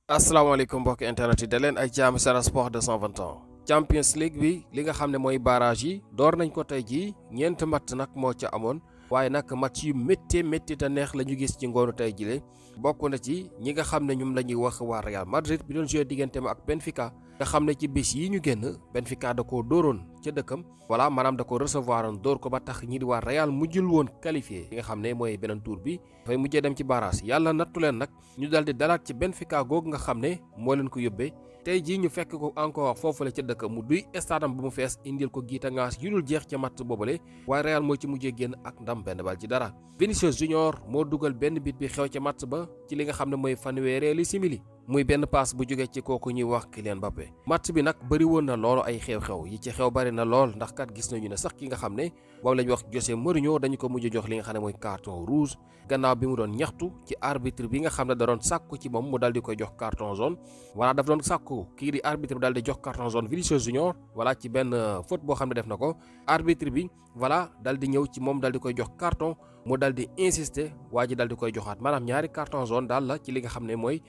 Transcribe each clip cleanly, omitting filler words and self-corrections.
asalaamaaleykum mbokki internet yi da leen ay jaam Sen Sport 221 Champions League bi li nga xam ne mooy barrage yi door nañ ko tey jii ñeent match nag moo ca amoon waaye nag match yu métti te neex la ñu gis ci ngoonu tey jile bokk na ci ñi nga xam ne ñoom la ñuy wax waa Real Madrid bi doon joué digganteem ak Benfica nga xam ne ci bis yi ñu génn Benfica da koo dóoroon ca dëkkam voilà maanaam da ko recevoir oon dóor ko ba tax ñi di waa Real mujjul woon qualifié nga xam ne mooy beneen tour bi dafay mujjee dem ci barrage yàlla nattu leen nag ñu dal di dalaat ci Benfica googu nga xam ne moo leen ko yóbbee tey jii ñu fekk ko encore foofule ca dëkk mu duy stade ba mu fees indil ko giita ngaas yu dul jeex ca match boobule waaye Real moo ci mujjee génn ak ndam benn bal ci dara Vinicius Jr moo dugal benn bit bi xew ca match ba ci li nga xam ne mooy fanweereeli simili muy benn passe bu jóge ci kooku ñuy wax Kylian Mbappé match bi nag bëri woon na loolu ay xew-xew yi ci xew bari na lool ndax kat gis nañu ne sax ki nga xam ne moom la ñu wax José Mourinho dañu ko mujj jox li nga xam ne mooy carton rouge gannaaw bi mu doon ñaxtu ci arbitre bi nga xam ne da doon sàkku ci moom mu dal di koy jox carton jaune voilà daf doon sàkku kii di arbitre bi dal di jox carton jaune Vinicius Junior voilà ci benn faute boo xam ne def na ko arbitre bi voilà dal di ñëw ci moom dal di koy jox carton mu dal di insister waa ji dal di koy joxaat maanaam ñaari carton jaune daal la ci li nga xam ne mooy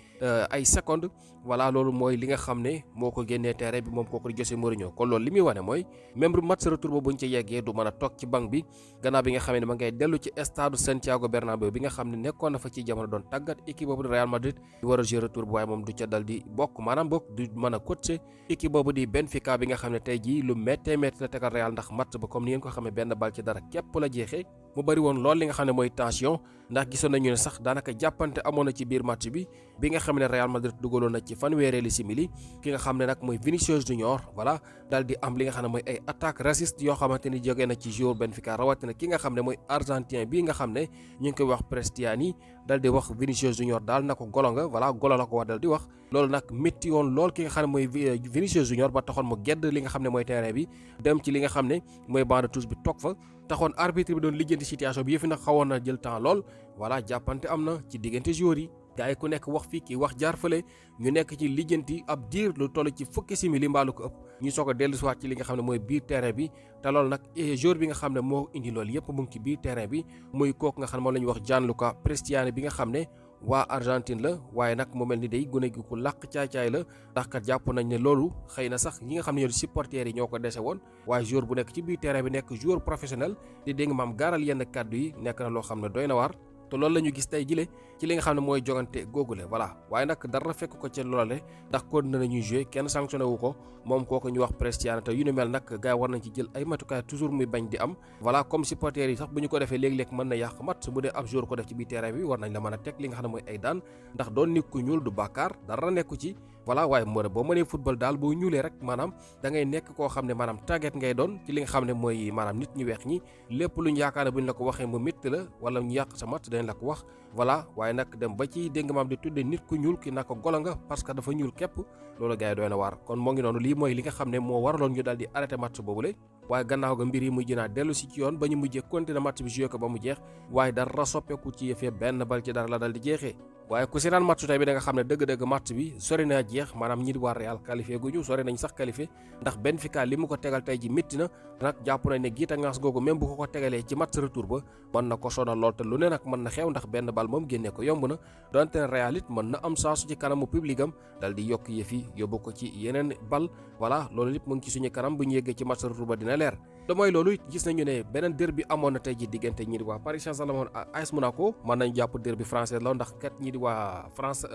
ay seconde voilà loolu mooy li nga xam ne moo ko génnee terrain bi moom kooku di José Mourinho kon loolu li muy wane mooy même match retour ba buñ ci yeggee du mën a toog ci banc bi gannaaw bi nga xam ne ma ngay dellu ci stade Santiago Bernabéu bi nga xam ne nekkoon na fa ci jamono doon tàggat équipe boobu di Real Madrid di war a jouer retour bi waaye moom du ca dal di bokk maanaam bokk du mën a coacher équipe boobu di Benfica bi nga xam ne tey jii lu méttee métti la tegal Real ndax match ba comme ni ngeen ko xamee benn bal ci dara képp la jeexee mu bari woon lool li nga xam ne mooy tension ndax gisoon nañu ne sax daanaka jàppante amoon na ci biir match bi nga xam ne Real Madrid dugaloon na ci fanweereeli simili ki nga xam ne nag mooy Vinicius Jr voilà daal di am li nga xam ne mooy ay attaque raciste yoo xamante ni jógee na ci joueur Benfica rawatina ki nga xam ne mooy argentin bii nga xam ne ñu ngi koy wax Prestiani dal di wax Vinicius Jr daal na ko golo nga voilà golo la ko wax dal di wax loolu nag métti woon lool ki nga xam ne mooy Vinicius Jr ba taxoon mu gedd li nga xam ne mooy terrain bi dem ci li nga xam ne mooy banc de touche bi toog fa taxoon arbitre bi doon lijjanti situation bi yëfi nag xawoon na jël temps lool voilà jàppante am na ci diggante joueurs yi gars yi ku nekk wax fii kii wax jaar fële ñu nekk ci lijjanti ab diir lu toll ci fukki simili mbaalu ko ëpp ñu soog a dellusiwaat ci li nga xam ne mooy biir terrain bi te loolu nag joueur bi nga xam ne moo indi loolu yëpp mu ngi ci biir terrain bi muy kooku nga xam ne moom la ñuy wax Gianluca Prestiani bi nga xam ne waa Argentine la waaye nag mu mel ni day gune gi ku làq caay-caay la ndax kat jàpp nañ ne loolu xëy na sax ñi nga xam ne ñoo supporters yi ñoo ko dese woon waaye joueur bu nekk ci biir terrain bi nekk joueur professionnel di dégg maam gaaral yenn kàddu yi nekk na loo xam ne doy na waar te loolu la ñu gis tey jile ci li nga xam ne mooy jogante googule voilà waaye nag dara fekk ko ci loole ndax continué nañuy joué kenn sanctionné wu ko moom kooku ñu wax Prestiani te yu ni mel nag gars yi war nañ ci jël ay matukaay toujours muy bañ di am voilà comme supporters yi sax bu ñu ko defee léeg-léeg mën na yàq match bu dee ab joueur ko def ci biir terrain bi war nañ la mën a teg li nga xam ne mooy ay daan ndax doon nit ku ñuul du bàkkaar dara nekku ci voilà waaye moo ne boo mënee football daal boo ñuulee rek maanaam da ngay nekk koo xam ne maanaam tàgget ngay doon ci li nga xam ne mooy maanaam nit ñu weex ñi lépp lu ñu yaakaar ne bu ñu la ko waxee mu métti la wala ñu yàq sa match dañ la ko wax voilà waaye nag dem ba ci dégg maam di tuddee nit ku ñuul ki naka golo nga parce que dafa ñuul képp loolu gars yi doy na waar kon moo ngi noonu lii mooy li nga xam ne moo waraloon ñu daal di arrêté match boobule waaye gannaaw ga mbir yi mujj naa dellu si ci yoon ba ñu mujjee continuer match bi joué ko ba mu jeex waaye dara soppeeku ci yëfee benn bal ci dara la dal di jeexee waaye ku si daan match tey bi da nga xam ne dëgg-dëgg match bi sori na jeex maanaam ñi di waa Real qualifié guñu sori nañ sax qualifié ndax Benfica li mu ko tegal tey ji métti na nag jàpp nañ ne giita ngaas googu même bu ko tegalee ci match retour ba mën na ko sonal lool te lu ne nag mën na xew ndax benn bal moom génnee ko yomb na donte ne Real it mën na am saasu ci kanamu public am dal di yokk yëfi yóbbu ko ci yeneen bal voilà loolu lépp mu ngi ci suñu kanam bu ñu yeggee ci match retour ba dina leer da mooy loolu gis nañu ne beneen derby amoon na tey ji diggante ñi di waa Paris Saint-Germain ak AS Monaco mën nañu jàpp derby français la ndax kat ñi di waa France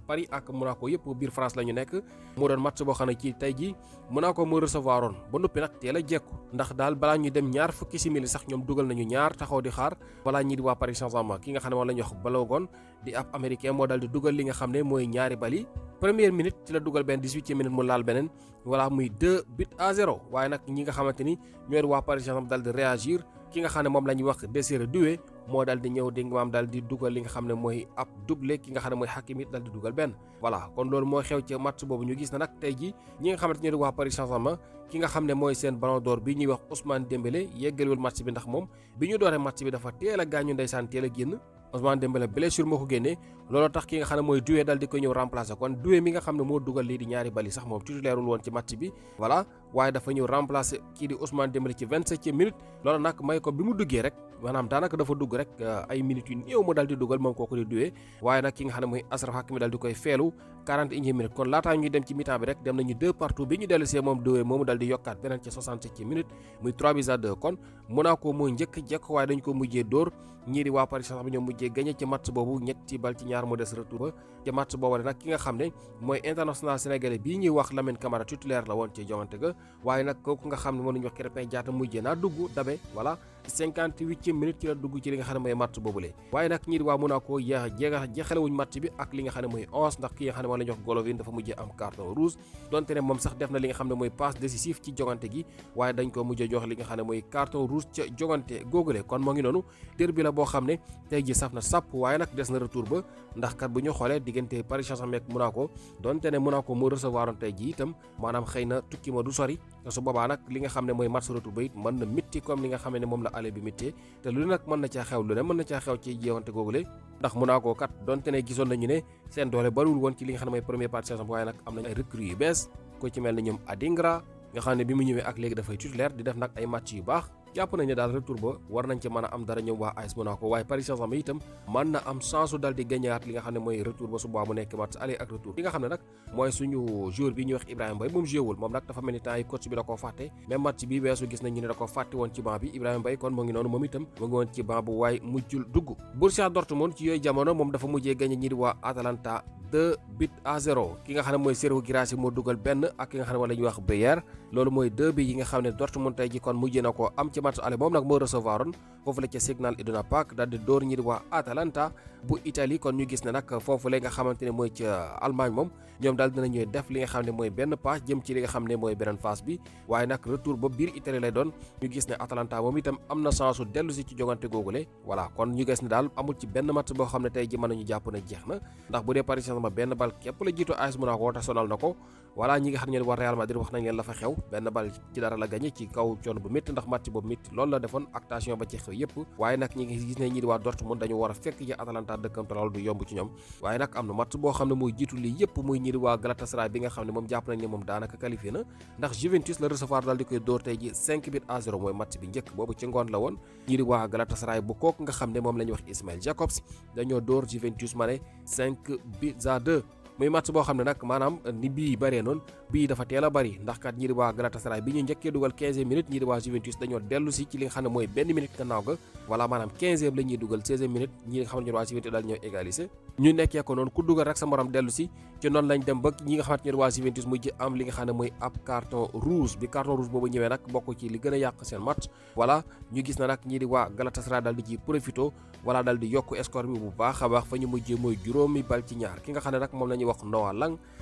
Paris ak Monaco yëpp biir France la ñu nekk moo doon match boo xam ne ci tey ji Monaco moo recevoir oon ba noppi nag teel a jekku ndax daal balaa ñu dem ñaar fukki simili sax ñoom dugal nañu ñaar taxaw di xaar balaa ñi di waa Paris Saint-Germain ki nga xam ne moom la ñuy wax Balogun di ab américain moo daal di dugal li nga xam ne mooy ñaari bali première minute ci la dugal benn 18e minute mu laal beneen voilà muy 2-0 waaye nag ñi nga xamante ni ñooy waa Paris Saint-Germain daal di réagir ki nga xam ne moom la ñuy wax Désiré Doué moo daal di ñëw dégg nga maam daal di dugal li nga xam ne mooy ab doublé ki nga xam ne mooy Hakimi daal di dugal benn voilà kon loolu mooy xew ci match boobu ñu gis na nag tey ji ñi nga xamante ñooy waa Paris Saint-Germain ki nga xam ne mooy seen ballon d'or bi ñuy wax Ousmane Dembélé yeggalewul match bi ndax moom bi ñu dooree match bi dafa teel a gaañu ndeysaan teel a génn Ousmane Dembélé blessure moo ko génnee looloo tax ki nga xam ne mooy Doué dal di ko ñëw remplacer kon Doué mi nga xam ne moo dugal lii di ñaari bali sax moom titulaire woon ci match bi voilà waaye dafa ñëw remplacer kii di Ousmane Dembélé ci 27e minute loolu nag may ko bi mu duggee rek maanaam daanaka dafa dugg rek ay minutes yu néew mu dal di dugal moom kooku di duwee waaye nag ki nga xam ne mooy Achraf Hakimi dal di koy feelu 41e minute kon laataa ñuy dem ci mi-temps bi rek dem nañu 2 partout bi ñu dellusee moom duwee moomu dal di yokkaat beneen ci 67e minute muy 3-2 kon Monaco mooy njëkk jekk waaye dañu ko mujjee dóor ñii di waa Paris Saint-Germain ñoo mujjee gagné ci match boobu ñetti bal ci ñaar mu des retour ba ci match boobu nag ki nga xam ne mooy international sénégalais bii ñuy wax Lamine Camara titulaire la woon ci joŋante ga waaye nag kooku nga xam ne moo nañu wax Krépin Diatta mujjee naa dugg dabe voilà 58e minute ci la dugg ci li nga xam ne mooy match boobule waaye nag ñii di waa Monaco jeexale wuñ match bi ak li nga xam ne mooy 11 ndax ki nga xam ne moo lañu wax Golovin dafa mujjee am carton rouge donte ne moom sax def na li nga xam ne mooy passe décisif ci jogante gi waaye dañ ko mujjee jox li nga xam ne mooy carton rouge ca jogante googule kon moo ngi noonu derby la boo xam ne tey ji saf na sàpp waaye nag des na retour ba ndax kat bu ñu xoolee diggante Paris Saint-Germain ak Monaco donte ne Monaco moo recevoir tey ji itam maanaam xëy na tukki ma du sori te su boobaa nag li nga xam ne mooy match retour ba it mën na mitti comme li nga xam ne moom la aller bi mittee te lu ne nag mën na caa xew lu ne mën na caa xew ci jeewante googule ndax Monaco kat donte ne gisoon nañu ne seen doole bariwul woon ci li nga xam ne mooy première partie saison waaye nag am nañu ay recrues yu bees ko ci mel ne ñoom Adingra nga xam ne bi mu ñëwee ak léegi dafay titulaire di def nag ay match yu baax jàpp nañ ne daal retour ba war nañ ci mën a am dara ñoom waa AS Monaco waaye Paris Saint-Germain itam mën na am chance su dal di gagnéwaat li nga xam ne mooy retour ba su boobaa mu nekk match aller ak retour li nga xam ne nag mooy suñu joueur bi ñuy wax Ibrahima Mbaye moom joué wul moom nag dafa mel ni temps yi coach bi da koo fàtte même match bi weesu gis nañ ñu ne da ko fàtte woon ci banc bi Ibrahima Mbaye kon moo ngi noonu moom itam mu ngi woon ci banc bu waaye mujjul dugg Borussia Dortmund ci yooyu jamono moom dafa mujjee gagné ñi di waa Atalanta 2-0 ki nga xam ne mooy Serhou Guirassy moo dugal benn ak ki nga xam ne wala ñuy wax Beyer loolu mooy 2 bi yi nga xam ne Dortmund tey ji kon mujjee na ko am ci match aller moom nag moo recevoir oon foofu la ca Signal Iduna Park daal di dóor ñi di waa Atalanta bu Italie kon ñu gis ne nag foofu la nga xamante ne mooy ca Allemagne moom ñoom daal dina ñuy def li nga xam ne mooy benn passe jëm ci li nga xam ne mooy beneen phase bi waaye nag retour ba biir Italie lay doon ñu gis ne Atalanta moom itam am na chance su dellu si ci jogante googule voilà kon ñu gis ne daal amul ci benn match boo xam ne tey ji mën nañu jàpp ne jeex na ndax bu dee Paris Saint-Germain benn bal képp la jiitu AS Monaco te sonal na ko voilà ñi nga xam ne war Real Madrid wax nañ leen la fa xew benn bal ci dara la gagné ci kaw coono bu métti ndax match boobu métti loolu la defoon ak tension ba ci xew yëpp waaye nag ñi ngi gis ne ñi di waa Dortmund dañu war a fekk ci Atalanta dëkkam te loolu du yomb ci ñoom waaye nag am na match boo xam ne mooy jiitu lii yëpp muy ñi di waa Galatasaray bi nga xam ne moom jàpp nañ ne moom daanaka qualifié na ndax Juventus la recevoir daal di koy dóor tey ji 5-0 mooy match bi njëkk boobu ci ngoon la woon ñi di waa Galatasaray bu kooku nga xam ne moom la ñuy wax Ismail Jakobs dañoo dóor Juventus ma ne 5-2 muy match boo xam ne nag maanaam ni bii bëree noonu bii dafa teel a bëri ndax kat ñi di waa Galatasaray bi ñu njëkkee dugal 15e minute ñi di waa Juventus dañoo dellu si ci li nga xam ne mooy benn minute gannaaw ga voilà maanaam 15e la ñuy dugal 16e minute ñi nga xam ne ñi di waa Juventus daal ñoo égaliser ñu nekkee ko noonu ku dugal rek sa morom dellu si ci noonu lañ dem ba ñi nga xamante ñi di waa Juventus mujj am li nga xam ne mooy ab carton rouge bi carton rouge boobu ñëwee nag bokk ci li gën a yàq seen match voilà ñu gis na nag ñi di waa Galatasaray daal di ci profito voilà daal di yokk score bi bu baax a baax fa ñu mujjee mooy juróomi bal ci ñaar ki nga xam ne nag moom la ñuy wax Noah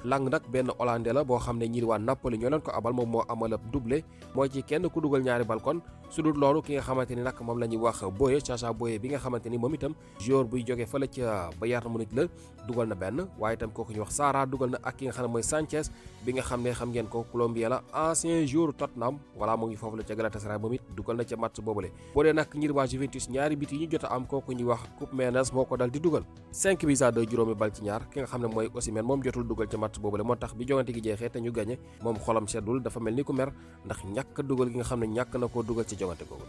Lang nag benn hollandais la boo xam ne ñi di waa Napoli ñoo leen ko abal moom moo amal ab doublé mooy ci kenn ku dugal ñaari bal kon su dul loolu ki nga xamante ni nag moom la ñuy wax Boye Chacha Boye bi nga xamante ni moom itam joueur buy jógee fële ca Bayern Munich la dugal na benn waaye itam kooku ñuy wax Sara dugal na ak ki nga xam ne mooy Sanchez bi nga xam ne xam ngeen ko Colombien la ancien joueur Tottenham voilà mu ngi foofu la ca Galatasaray moom it dugal na ca match boobule boo dee nag ñi di waa Juventus ñaari bit yi ñu jot a am kooku ñuy wax Coupe Menes moo ko dal di dugal 5-2 juróomi bal ci ñaar ki nga xam ne mooy Osimhen moom jotul dugal ca match boobule moo tax bi jogante gi jeexee te ñu gagné moom xolam seddul dafa mel ni ku mer ndax ñàkk dugal gi nga xam ne ñàkk na koo dugal ci jogante googu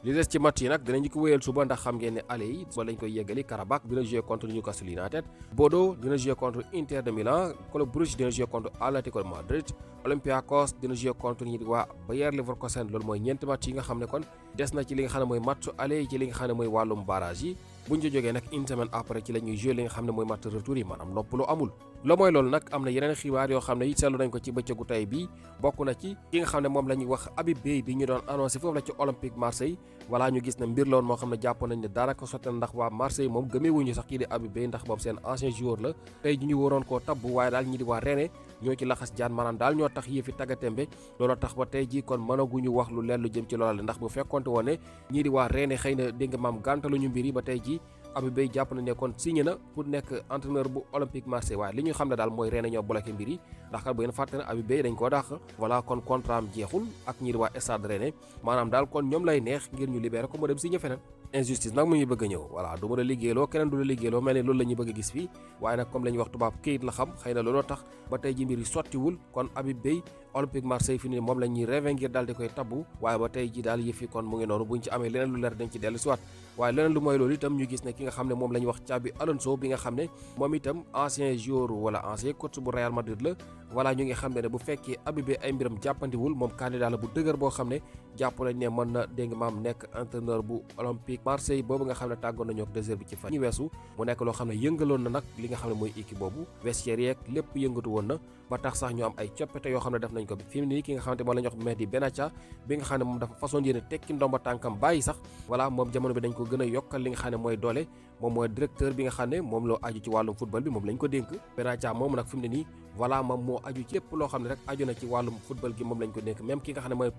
li des ci match yi nag dinañu ko wéyal suba ndax xam ngeen ne aller yi suba lañ koy yeggali Karabakh dina jouer contre Newcastle United Bodo dina jouer contre Inter de Milan Club Brugge dina jouer contre Atlético de Madrid Olympiakos dina jouer contre ñi di waa Bayer Leverkusen loolu mooy ñeenti match yi nga xam ne kon des na ci li nga xam ne mooy match aller yi ci li nga xam ne mooy wàllum barrage yi buñ ci jógee nag une semaine après ci la ñuy jouer li nga xam ne mooy match retour yi maanaam noppalu amul la mooy loolu nag am na yeneen xibaar yoo xam ne it seetlu nañ ko ci bëccëgu tey bii bokk na ci ki nga xam ne moom la ñuy wax Habib Beye bi ñu doon annoncé foofu la ci Olympique Marseille voilà ñu gis ne mbir loon moo xam ne jàpp nañ ne daanaka sotti na ndax waa Marseille moom gëmeewuñu sax kii di Habib Beye ndax boobu seen ancien joueur la tey ji ñu waroon koo tabb waaye daal ñi di waa Rennes ñoo ci laxas jaan maanaam daal ñoo tax yëfi taggatémbe looloo tax ba tey ji kon mënaguñu wax lu leen lu jëm ci loolale ndax bu fekkonte woon ne ñii di waa Rennes xëy na dégg nga maam gàntaluñu mbir yi ba tey ji Habib Beye jàpp na ne kon signé na pour nekk entraîneur bu Olympique Marseille waaye li ñu xam ne daal mooy Rennes ñoo bloqué mbir yi ndax kat bu ngeen fàtte ne Habib Beye dañ koo dàq voilà kon contrat am jeexul ak ñi di waa Stade Rennais maanaam daal kon ñoom lay neex ngir ñu libéré ko mu dem signé feneen injustice nag mu ngi bëgg a ñëw voilà du ma la liggéeyloo keneen du la liggéeyloo mel ni loolu la ñuy bëgg a gis fii waaye nag comme la ñuy wax tubaab këyit la xam xëy na looloo tax ba tey ji mbir yi sottiwul kon Habib Beye Olympique Marseille fi ni moom la ñuy rêvé ngir daal di koy tabbu waaye ba tey ji daal yëf yi kon mu ngi noonu buñ ci amee leneen lu leer dañ ci dellu si waat waaye leneen lu mooy loolu itam ñu gis ne ki nga xam ne moom la ñuy wax Xabi Alonso bi nga xam ne moom itam ancien joueur wala ancien coach bu Real Madrid la voilà ñu ngi xam ne bu fekkee Habib Beye ay mbiram jàppandiwul moom candidat la bu dëgër boo xam ne jàpp nañ ne mën na dégg maam nekk entraîneur bu Olympique Marseille boobu nga xam ne tàggoon nañu ak désert bi ci fan ñu weesu mu nekk loo xam ne yëngaloon na nag li nga xam ne mooy équipe boobu vestiaire yeeg lépp yëngatu woon na ba tax sax ñu am ay coppite yoo xam ne def nañ ko fi mu ne nii ki nga xamante moo la ñu wax Mbirum Habib bi nga xam ne moom dafa façon yéene tekki ndomba tànkam bàyyi sax voilà moom jamono bi dañ ko gën a yokkal li nga xam ne mooy doole moom mooy directeur bi nga xam ne moom loo aju ci wàllum football bi moom lañ ko dénk Benatia moom nag fi mu ne nii voilà moom moo aju ci lépp loo xam ne rek aju na ci wàllum football gi moom lañ ko dénk même ki nga xam ne mooy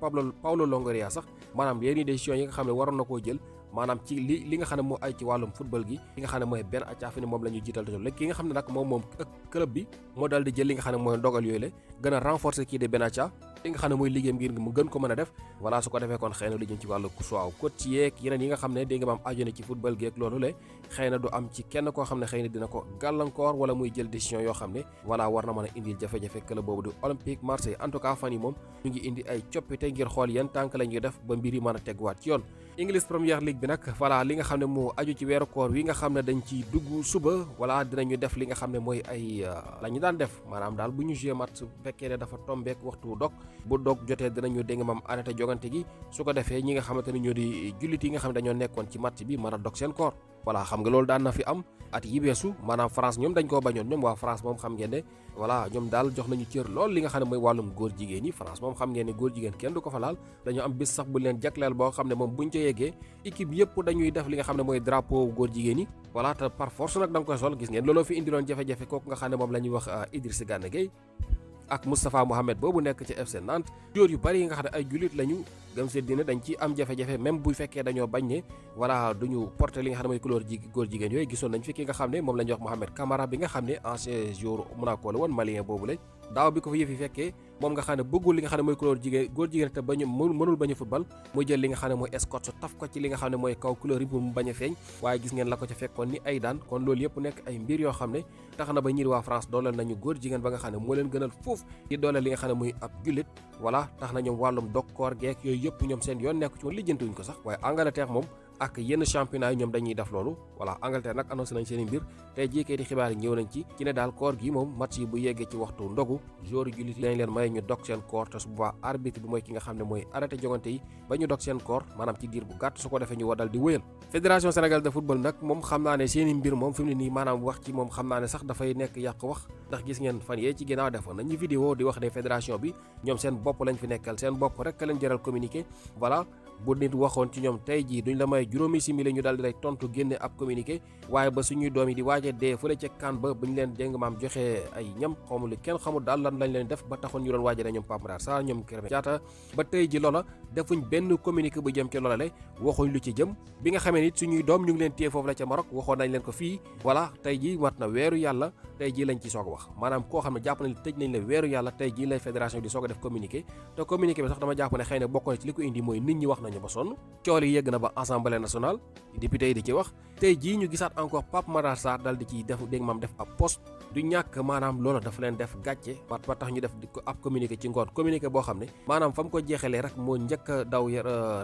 Paulo Longoria sax maanaam yenn décision yi nga xam ne waroon na koo jël maanaam ci li nga xam ne moo ay ci wàllum football gi li nga xam ne mooy Benatia fi ne moom la ñu jiital te léegi ki nga xam ne nag moom club bi moo daal di jël li nga xam ne mooy ndogal yooyu la gën a renforcer kii de Benatia li nga xam ne mooy liggéeyam ngir mu gën ko mën a def voilà su ko defee kon xëy na lu jëm ci wàllu choix coach yeeg yeneen yi nga xam ne dégg nga maam aju na ci football gi ak loolu le xëy na du am ci kenn koo xam ne xëy na dina ko gàllankoor wala muy jël décision yoo xam ne voilà war na mën a indil jafe-jafe club boobu du Olympique Marseille en tout cas fan yi moom ñu ngi indi ay coppite ngir xool yan tànk la ñuy def ba mbir yi mën a teguwaat ci yoon English Premier League bi nag voilà li nga xam ne moo aju ci weeru koor wi nga xam ne dañ ci dugg suba voilà dinañu def li nga xam ne mooy ay la ñu daan def maanaam daal bu ñu joué match su fekkee ne dafa tombeek waxtu dog bu dog jotee dinañu dégg nga maam arrêté jogante gi su ko defee ñi nga xamante ne ñoo di jullit yi nga xam ne dañoo nekkoon ci match bi mën a dog seen koor voilà xam nga loolu daan na fi am at yi beesu maanaam France ñoom dañ koo bañoon ñoom waa France moom xam ngeen ne voilà ñoom daal jox nañu cër lool li nga xam ne mooy wàllum góor jigéen yi France moom xam ngeen ne góor jigéen kenn du ko fa laal dañoo am bis sax bu leen jagleel boo xam ne moom buñ ca yeggee équipe yëpp dañuy def li nga xam ne mooy drapeau góor jigéen yi voilà te par force nag da nga koy sol gis ngeen looloo fi indiloon jafe-jafe kooku nga xam ne moom la ñuy wax Idrissa Gana Gueye ak Moustapha Mohamed boobu nekk ci FC Nantes joueur yu bari yi nga xam ne ay jullit lañu gëm seen diine dañ ci am jafe-jafe même bu fekkee dañoo bañ ne voilà duñu porter li nga xam ne mooy couleur góor jigéen yooyu gisoon nañ fi ki nga xam ne moom la ñuy wax Mohamed Camara bi nga xam ne ancien joueur Monaco la woon malien boobu la daaw bi ko fa yëf yi fekkee moom nga xam ne bëggul li nga xam ne mooy couleur góor jigéen te bañu mënul bañ a football muy jël li nga xam ne mooy escorte su taf ko ci li nga xam ne mooy kaw couleur yi pour mu bañ a feeñ waaye gis ngeen la ko ca fekkoon ni ay daan kon loolu yëpp nekk ay mbir yoo xam ne tax na ba ñiir waa France dooleel nañu góor jigéen ba nga xam ne moo leen gënal foofu di dooleel li nga xam ne muy ab jullit voilà tax na ñoom wàllum dokkoor geek yooyu yëpp ñoom seen yoon nekk ci woon lijjantuñ ko sax waaye Angleterre moom ak yenn championnat yi ñoom dañuy def loolu voilà Angleterre nag annoncé nañ seen i mbir tey jii kay di xibaar yi ñëw nañ ci ne daal koor gi moom match yi bu yeggee ci waxtu ndogu joueur yi jullit yi dañ leen may ñu dog seen koor te su boobaa arbitre bi mooy ki nga xam ne mooy arrêté jogante yi ba ñu dog seen koor maanaam ci diir bu gàtt su ko defee ñu war dal di wëyal fédération sénégalaise de football nag moom xam naa ne seen i mbir moom fi mu ne nii maanaam wax ci moom xam naa ne sax dafay nekk yàq wax ndax gis ngeen fan yee ci ginnaaw defoon nañu vidéo di wax ne fédération bi ñoom seen bopp lañ fi nekkal seen bopp rek ka leen jëral communiqué voilà bu nit waxoon ci ñoom tey jii duñ la may juróomi simili ñu daal di lay tontu génne ab communiqué waaye ba suñuy doom yi di waaje dee fële ca kan ba buñ leen déng maam joxe ay ñam xawma lu kenn xamul daal lan lañ leen def ba taxoon ñu doon waaje ne ñoom Pape Matar Sarr ñoom Krépin Diatta ba tey ji loola defuñ benn communiqué bu jëm ci loola le waxuñ lu ci jëm bi nga xamee nit suñuy doom ñu ngi leen téye foofu la ca Maroc waxoon nañ leen ko fii voilà tey ji mat na weeru yàlla tey ji lañ ci soog a wax maanaam koo xam ne jàpp nañ tëj nañ la weeru yàlla tey ji lay fédération bi di soog a def communiqué te communiqué bi sax dama jàpp ne xëy na bokk na ci li ko indi mooy nit ñi wax nañu ba sonn cool yi yegg na ba assemblée nationale député yi di ci wax tey jii ñu gisaat encore Pape Matar Sarr dal di ciy def dégg maam def ab poste du ñàkk maanaam loolu dafa leen def gàcce ba tax ñu def ko ab communiqué ci ngoon communiqué boo xam ne maanaam fa mu ko jeexalee rek moo njëkk a daw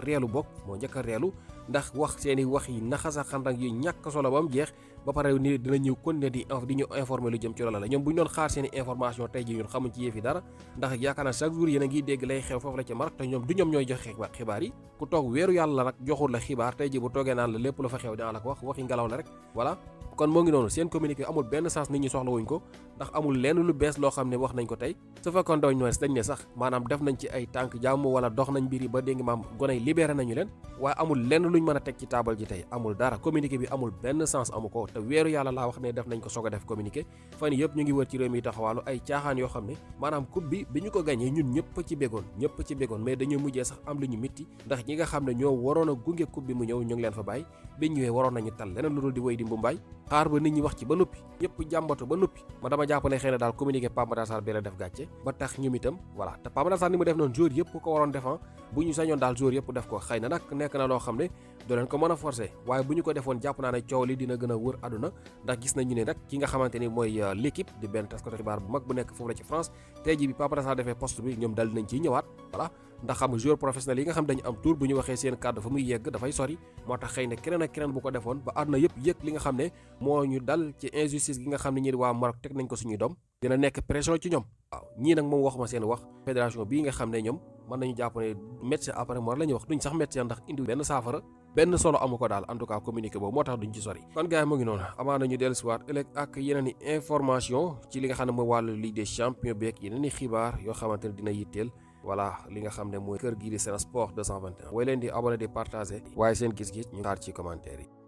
reelu bokk moo njëkk a reelu ndax wax seeni wax yi naxasa xandak yu ñàkk solo ba mu jeex ba pare ni dina ñëw continuer di ñu informer lu jëm ci loolu la ñoom bu ñu doon xaar seeni information tey ji ñun xamuñ ci yëfi dara ndax yaakaar naa chaque jour yéen a ngi dégg lay xew foofu la ca Maroc te ñoom du ñoom ñooy joxe xibaar yi ku toog weeru yàlla nag joxul la xibaar tey ji bu toogee naan la lépp lu fa xew dina la ko wax waxi ngelaw la rek voilà kon moo ngi noonu seen communiqué amul benn sens nit ñi soxla wuñ ko ndax amul lenn lu bees loo xam ne wax nañ ko tey su fekkoon dañ ne sax maanaam def nañ ci ay tànk jàmm wala dox nañ mbir yi ba dégg maam gone yi libéré nañu leen waaye amul lenn luñ mën a teg ci taabal ji tey amul dara communiqué bi amul benn sens amu ko te weeru yàlla laa wax ne def nañ ko soog a def communiqué fan yëpp ñu ngi wër ci réew mi taxawaalu ay caaxaan yoo xam ne maanaam coupe bi ñu ko gagné ñun ñëpp ci bégoon mais dañoo mujjee sax am lu ñu mitti ndax ñi nga xam ne ñoo waroon a gunge coupe bi mu ñëw ñu ngi leen fa bàyyi bi ñëwee waroon nañu tal leneen lu dul di wéy di mbumbaay xaar ba nit ñi wax ci ba noppi ñëpp jàmbatu ba noppi ma dama jàpp ne xëy na daal communiqué Pape Matar Sarr bi la def gàcce ba tax ñoom itam voilà te Pape Matar Sarr ni mu def noonu joueur yëpp ko waroon defan bu ñu sañoon daal joueur yëpp def ko xëy na nag nekk na loo xam ne doo leen ko mën a forcer waaye bu ñu ko defoon jàpp naa ne coow li dina gën a wër àdduna ndax gis nañu ne rek ki nga xamante ni mooy l'équipe di benn taskatu xibaar bu mag bu nekk foofu la ci France tey ji bi Pape Sarr defee poste bi ñoom dal nañ ciy ñëwaat voilà ndax xam nga joueur professionnel yi nga xam dañu am tour bu ñu waxee seen kàddu fa muy yegg dafay sori moo tax xëy na keneen ak keneen bu ko defoon ba àdduna yëpp yëg li nga xam ne moo ñu dal ci injustice gi nga xam ne ñi waa Maroc teg nañ ko suñuy doom dina nekk pression ci ñoom waaw ñii nag moom waxuma seen wax fédération bii nga xam ne ñoom mën nañu jàpp ne médecin après mort la ñuy wax duñ sax médecin ndax indi benn saafara benn solo amu ko daal en tout cas communiqué boobu moo tax duñ ci sori kon gars yi mu ngi noonu amaana ñu dellusiwaat ëllëg ak yeneen i information ci li nga xam ne mooy wàllu Ligue des champions beeg yeneen i xibaar yoo xamante ne dina yitteel voilà li nga xam ne mooy kër gii di Sen Sport 221 way leen di abonné di partager waaye seen gis-gis ñu xaar ci commentaire yi